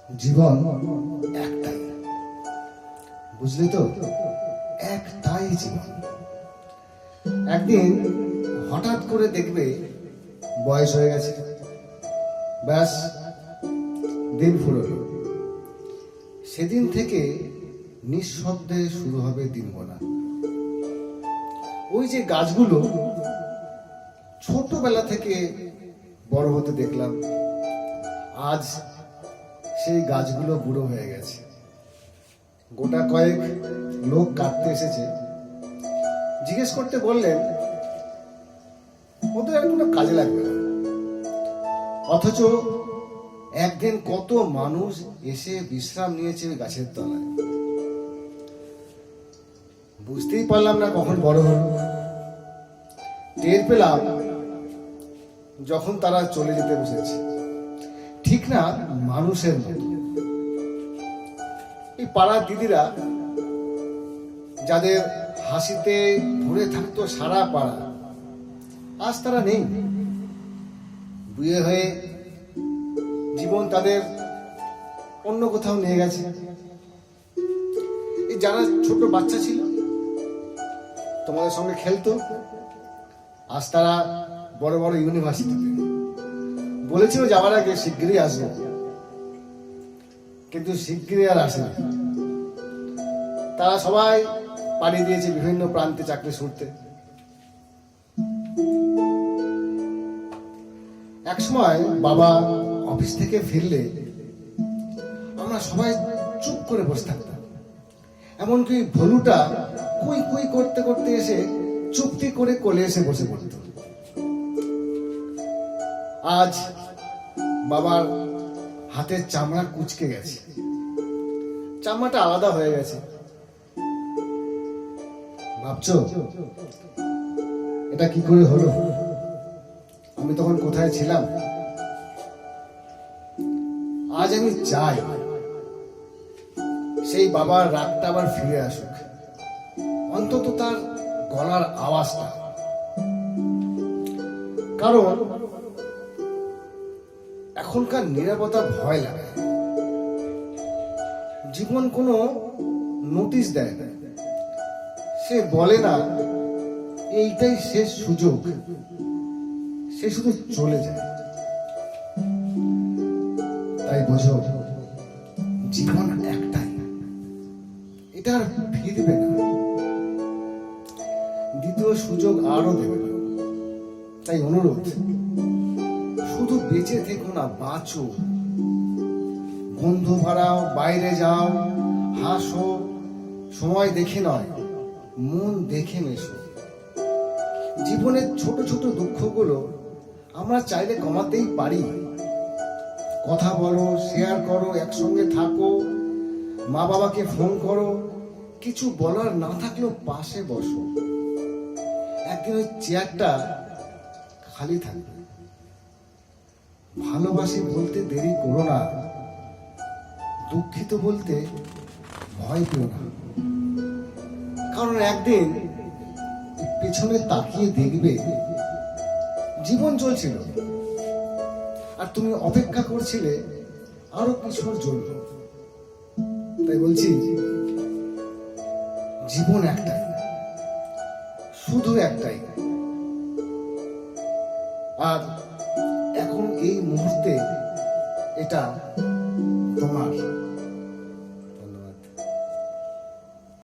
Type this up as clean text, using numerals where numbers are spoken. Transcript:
জীবন একটাই, বুঝলি তো? একটাই জীবন। একদিন হঠাৎ করে দেখবে বয়স হয়ে গেছে, ব্যাস দিন ফুরলো। সেদিন থেকে নিঃশব্দে শুরু হবে দিন গোনা। ওই যে গাছগুলো ছোটবেলা থেকে বড় হতে দেখলাম, আজ সেই গাছগুলো বুড়ো হয়ে গেছে। গোটা কয়েক লোক কাটতে এসেছে, জিজ্ঞেস করতে বললেন ওদের আর কোনো কাজে লাগবে না। অথচ একদিন কত মানুষ এসে বিশ্রাম নিয়েছে ওই গাছের তলায়। বুঝতেই পারলাম না কখন বড় হলো। টের পেলাম যখন তারা চলে যেতে বসেছে, ঠিক না মানুষের মতো। এই পাড়ার দিদিরা যাদের হাসিতে ভরে থাকতো সারা পাড়া, আজ তারা নেই। বিয়ে হয়ে জীবন তাদের অন্য কোথাও নিয়ে গেছে। এই যারা ছোট বাচ্চা ছিল, তোমাদের সঙ্গে খেলতো, আজ তারা বড় বড় ইউনিভার্সিটিতে। বলেছিল যাওয়ার আগে শিগগিরই আসবো, কিন্তু শিগগিরই আর আসে না। তারা সবাই পাড়ি দিয়েছে বিভিন্ন প্রান্তে চাকরি ছুটতে। একসময় বাবা অফিস থেকে ফিরলে আমরা সবাই চুপ করে বসে থাকতাম। এমনকি ভলুটা কুই কুই করতে করতে এসে চুপটি করে কোলে এসে বসে পড়ত। আজ বাবার হাতের চামড়া কুচকে গেছে, চামড়াটা আলাদা হয়ে গেছে। ভাবছো এটা কি করে হলো? আমি তখন কোথায় ছিলাম? আজ আমি চাই সেই বাবার রাগটা আবার ফিরে আসুক, অন্তত তার গলার আওয়াজটা। কারণ এখনকার নীরবতা ভয় লাগে। জীবন কোনো নোটিশ দেয় না, সে বলে না এইটাই শেষ সুযোগ, সে শুধু চলে যায়। তাই বোঝো, জীবন একটাই, এটা আর ফিরবে না, দ্বিতীয় সুযোগ আরো দেবে না। তাই অনুরোধ, শুধু বেঁচে থেকো না, বাঁচো। বন্ধু ভাড়াও, বাইরে যাও, হাসো, সময় দেখে নয় মন দেখে মেশো। জীবনের ছোট ছোট দুঃখগুলো আমরা চাইলে কমাতেই পারি। কথা বলো, শেয়ার করো, একসঙ্গে থাকো, মা বাবাকে ফোন করো, কিছু বলার না থাকলেও পাশে বসো। একদিন ওই চেয়ারটা খালি থাকবে। ভালোবাসি বলতে দেরি করো না, দুঃখিত বলতে ভয় পেও না। কারণ একদিন পেছনে তাকিয়ে দেখবে জীবন চলছিল আর তুমি অপেক্ষা করছিলে আরো কিছুর জন্য। তাই বলছি, জীবন একটাই, শুধু একটাই। আর এখন এই মুহূর্তে এটা তোমার।